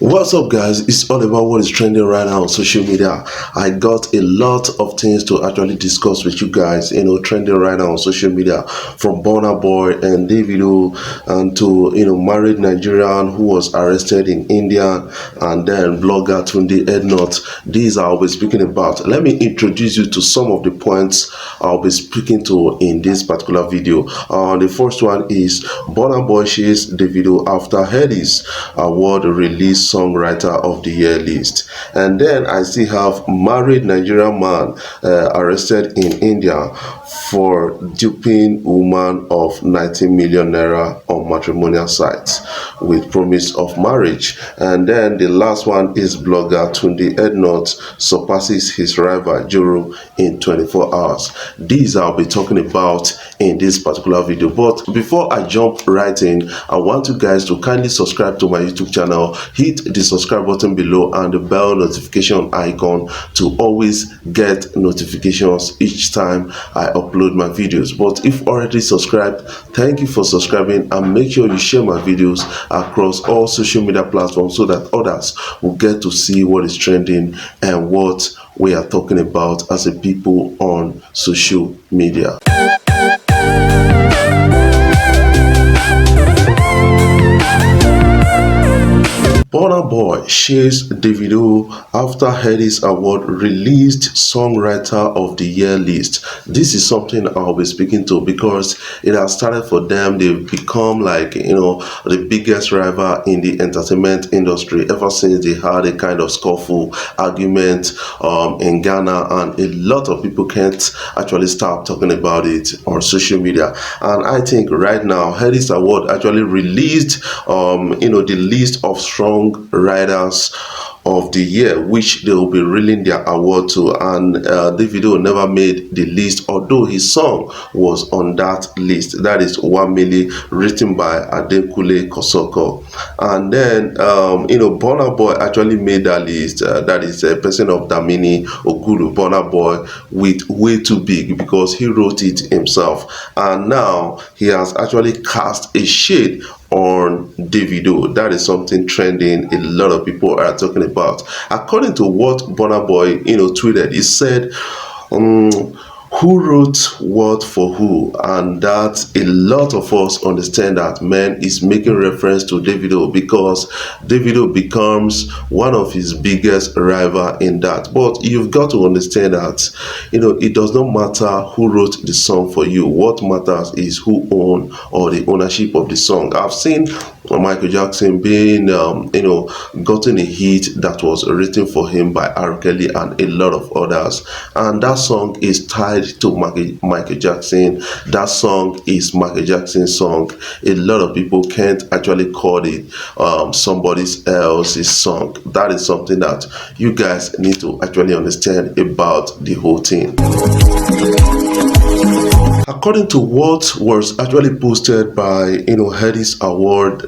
What's up, guys? It's all about what is trending right now on social media. I got a lot of things to actually discuss with you guys, trending right now on social media, from Burnaboy and Davido and to married Nigerian who was arrested in India, and then blogger TundeEdnut. These I'll be speaking about. Let me introduce you to some of the points I'll be speaking to in this particular video. The first one is Burnaboy shares Davido after Headies award release songwriter of the year list. And then I still have married Nigerian man arrested in India for duping woman of 19 million naira on matrimonial sites with promise of marriage. And then the last one is blogger TundeEdnut surpasses his rival Juru in 24 hours. These I'll be talking about in this particular video. But before I jump right in, I want you guys to kindly subscribe to my YouTube channel, hit the subscribe button below and the bell notification icon to always get notifications each time I upload my videos. But if already subscribed, thank you for subscribing, and make sure you share my videos across all social media platforms so that others will get to see what is trending and what we are talking about as a people on social media. Burnaboy shares Davido after Headies Award released Songwriter of the Year list. This is something I'll be speaking to because it has started for them. They've become like, the biggest rival in the entertainment industry ever since they had a kind of scuffle argument in Ghana, and a lot of people can't actually stop talking about it on social media. And I think right now Headies Award actually released the list of strong writers of the year, which they will be reeling their award to, and Davido never made the list, although his song was on that list. That is 1 million, written by Adekunle Kosoko. And then Burnaboy actually made that list. That is a person of Damini Ogulu, Burnaboy with Way Too Big, because he wrote it himself, and now he has actually cast a shade on Davido. That is something trending a lot of people are talking about. According to what Burnaboy tweeted, he said who wrote what for who, and that a lot of us understand that man is making reference to Davido because Davido becomes one of his biggest rival in that. But you've got to understand that it does not matter who wrote the song for you. What matters is who owned or the ownership of the song. I've seen Michael Jackson being gotten a hit that was written for him by R. Kelly and a lot of others, and that song is tied to Michael Jackson. That song is Michael Jackson's song. A lot of people can't actually call it somebody else's song. That is something that you guys need to actually understand about the whole thing. According to what was actually posted by Headies Award,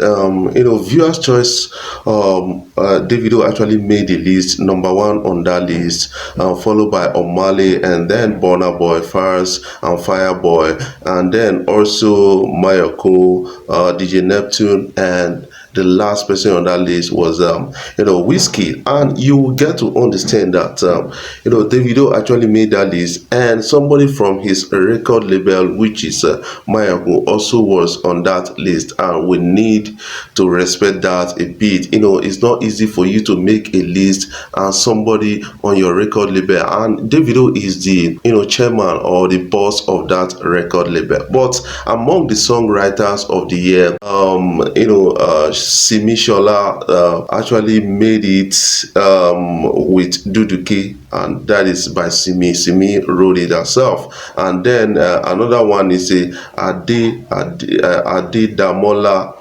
Viewers' Choice, Davido actually made the list, number 1 on that list, followed by Omale, and then Burnaboy, Fars, and Fireboy, and then also Mayako, DJ Neptune, and the last person on that list was Whiskey. And you will get to understand that Davido actually made that list, and somebody from his record label, which is Mayako, also was on that list, and we need to respect that a bit. It's not easy for you to make a list and somebody on your record label, and Davido is the chairman or the boss of that record label. But among the songwriters of the year, Simi Shola actually made it with Duduke, and that is by Simi. Simi wrote it herself. And then another one is a Ade Damola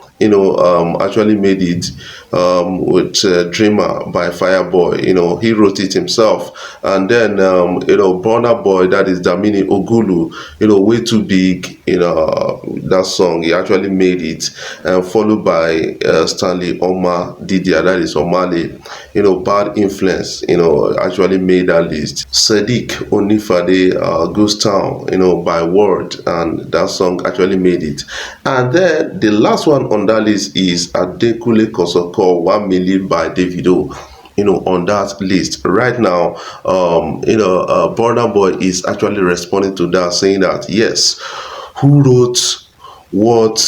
actually made it with Dreamer by Fireboy. He wrote it himself. And then Burnaboy, that is Damini Ogulu, Way Too Big, that song, he actually made it, and followed by Stanley Oma Didia, that is Omale, Bad Influence, actually made that list. Sadiq Onifade, Ghost Town, by Word, and that song actually made it. And then the last one on that list is Adekunle Kosoko called 1 Million by Davido, on that list right now. Burna Boy is actually responding to that, saying that yes, who wrote what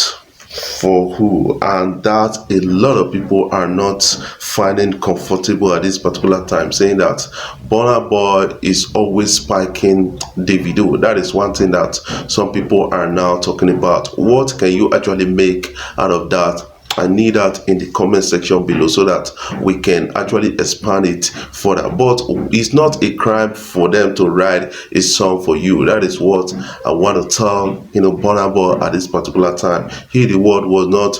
for who, and that a lot of people are not finding comfortable at this particular time, saying that Burna Boy is always spiking Davido. That is one thing that some people are now talking about. What can you actually make out of that? I need that in the comment section below so that we can actually expand it further. But it's not a crime for them to write a song for you. That is what I want to tell Burna Boy at this particular time. Hear the Word was not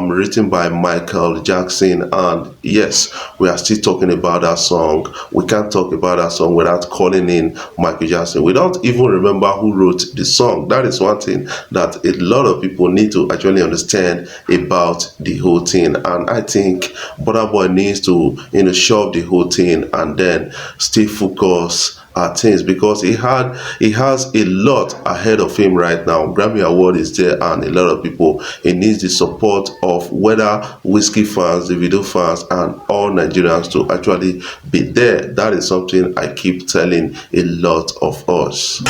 written by Michael Jackson, and yes, we are still talking about that song. We can't talk about that song without calling in Michael Jackson. We don't even remember who wrote the song. That is one thing that a lot of people need to actually understand about the whole thing, and I think Burna Boy needs to shove the whole thing and then stay focused at things, because he has a lot ahead of him right now. Grammy Award is there, and a lot of people, he needs the support of whether Whiskey fans, the video fans, and all Nigerians to actually be there. That is something I keep telling a lot of us.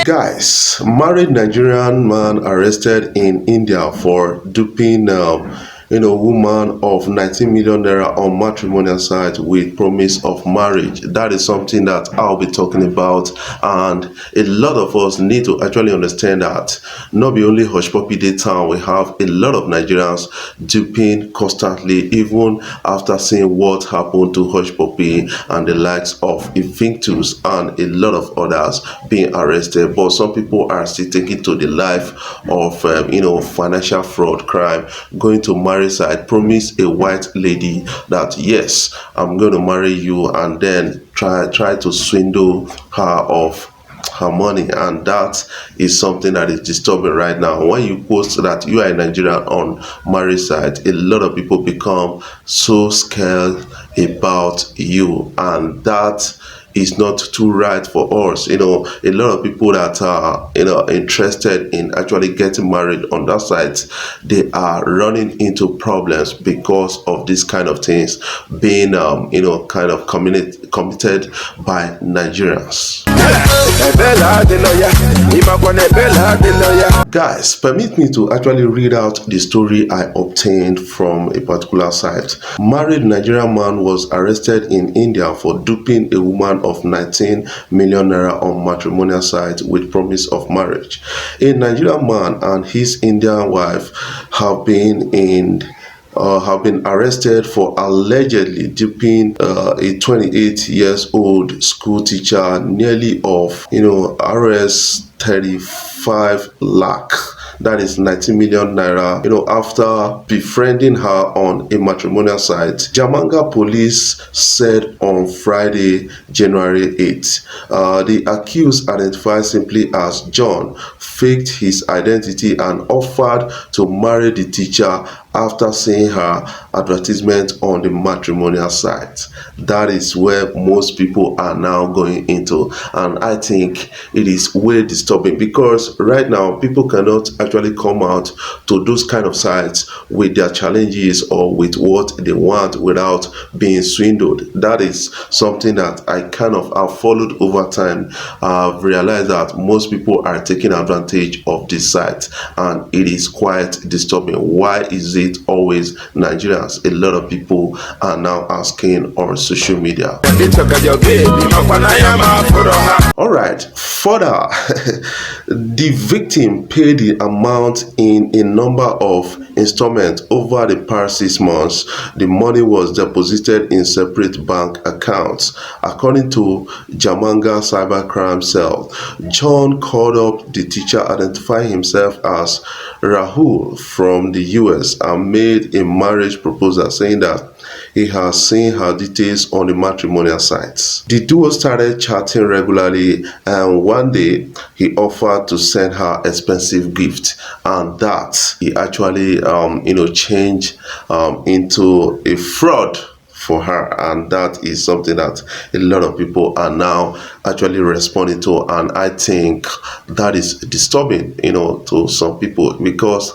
Guys, married Nigerian man arrested in India for duping woman of 19 million naira on matrimonial site with promise of marriage. That is something that I'll be talking about, and a lot of us need to actually understand that not be only Hush Puppy Day town, we have a lot of Nigerians duping constantly, even after seeing what happened to Hush Puppy and the likes of Invictus and a lot of others being arrested. But some people are still taking to the life of financial fraud crime, going to marry side, promise a white lady that yes, I'm going to marry you, and then try to swindle her of her money. And that is something that is disturbing right now. When you post that you are a Nigerian on marriage side, a lot of people become so scared about you, and that is not too right for us. A lot of people that are interested in actually getting married on that side, they are running into problems because of this kind of things being kind of committed by Nigerians. Guys, permit me to actually read out the story I obtained from a particular site. Married Nigerian man was arrested in India for duping a woman of 19 million naira on matrimonial site with promise of marriage. A Nigerian man and his Indian wife have been arrested for allegedly duping a 28-year-old school teacher nearly of Rs 35 lakh. That is 90 million naira, after befriending her on a matrimonial site. Jamanga police said on Friday, January 8th. The accused, identified simply as John, faked his identity and offered to marry the teacher after seeing her advertisement on the matrimonial site. That is where most people are now going into, and I think it is way disturbing, because right now people cannot actually come out to those kind of sites with their challenges or with what they want without being swindled. That is something that I kind of have followed over time. I've realized that most people are taking advantage of this site, and it is quite disturbing. Why is it always Nigerians? A lot of people are now asking on social media. All right, further, the victim paid the amount in a number of installments over the past 6 months. The money was deposited in separate bank accounts. According to Jamanga Cybercrime Cell, John called up the teacher, identifying himself as Rahul from the US, and made a marriage proposal, saying that he has seen her details on the matrimonial sites. The duo started chatting regularly, and one day he offered to send her expensive gift, and that he actually changed into a fraud for her. And that is something that a lot of people are now actually responding to, and I think that is disturbing to some people, because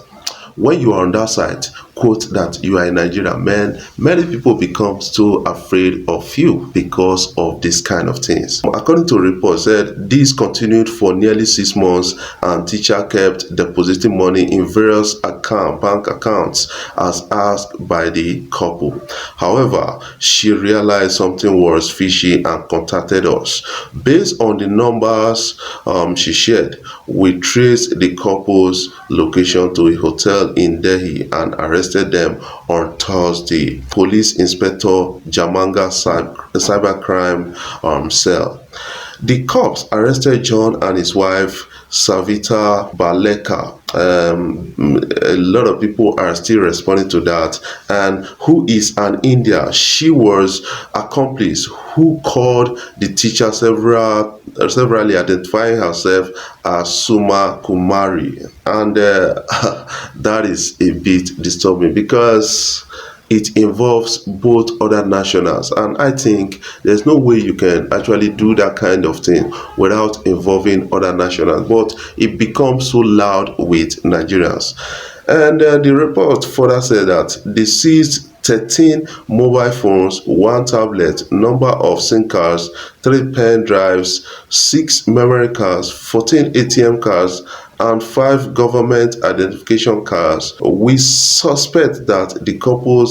when you are on that site, quote that you are in Nigeria, man, many people become so afraid of you because of this kind of things. According to reports, said this continued for nearly 6 months, and teacher kept depositing money in various bank accounts as asked by the couple. However, she realized something was fishy and contacted us. Based on the numbers she shared, we traced the couple's location to a hotel in Delhi and arrested them on Thursday. Police Inspector Jamanga Cybercrime Cell. The cops arrested John and his wife Savita Baleka. A lot of people are still responding to that. And who is an India? She was accomplice who called the teacher severally, identifying herself as Suma Kumari. And that is a bit disturbing because it involves both other nationals, and I think there's no way you can actually do that kind of thing without involving other nationals, but it becomes so loud with Nigerians. And the report further said that they seized 13 mobile phones, 1 tablet, number of SIM cards, 3 pen drives, 6 memory cards, 14 ATM cards, and 5 government identification cards. We suspect that the couple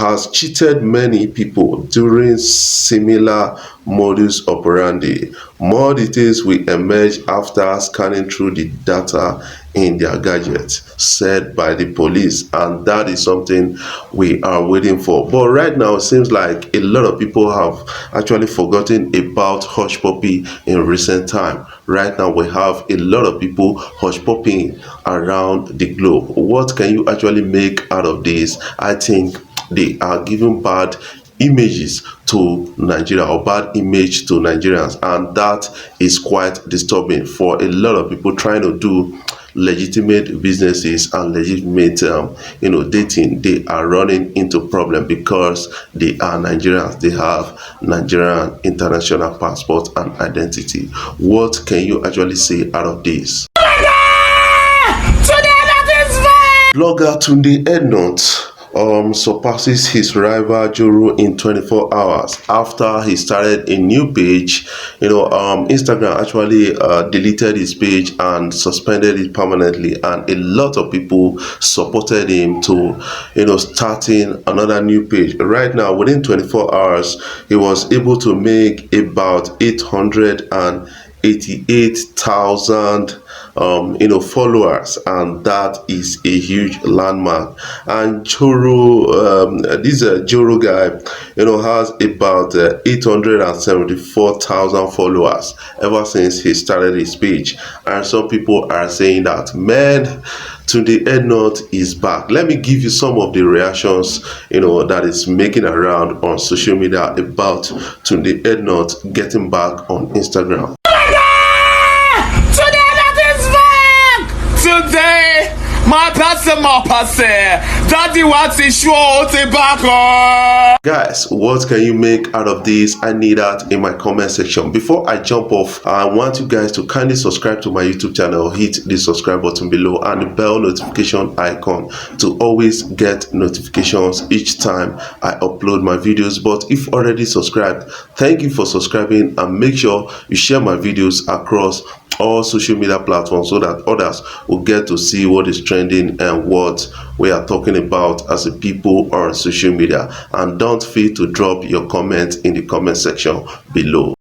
has cheated many people during similar modus operandi. More details will emerge after scanning through the data in their gadgets, said by the police, and that is something we are waiting for. But right now, it seems like a lot of people have actually forgotten about hush puppy in recent time. Right now, we have a lot of people hush puppying around the globe. What can you actually make out of this? I think they are giving bad images to Nigeria, or bad image to Nigerians, and that is quite disturbing for a lot of people trying to do legitimate businesses and legitimate dating. They are running into problem because they are Nigerians. They have Nigerian international passport and identity. What can you actually say out of this? Blogger TundeEdnut surpasses his rival Joro in 24 hours after he started a new page. Instagram actually deleted his page and suspended it permanently, and a lot of people supported him to starting another new page. Right now, within 24 hours, he was able to make about 888,000 followers, and that is a huge landmark. And Joro, this Joro guy has about 874,000 followers ever since he started his page. And some people are saying that, man, TundeEdnut is back. Let me give you some of the reactions that is making around on social media about TundeEdnut getting back on Instagram. Today, my person, daddy wants to show the back. Guys, what can you make out of this? I need that in my comment section. Before I jump off, I want you guys to kindly subscribe to my YouTube channel. Hit the subscribe button below and the bell notification icon to always get notifications each time I upload my videos. But if already subscribed, thank you for subscribing, and make sure you share my videos across all social media platforms so that others will get to see what is trending and what we are talking about as a people on social media. And don't fail to drop your comment in the comment section below.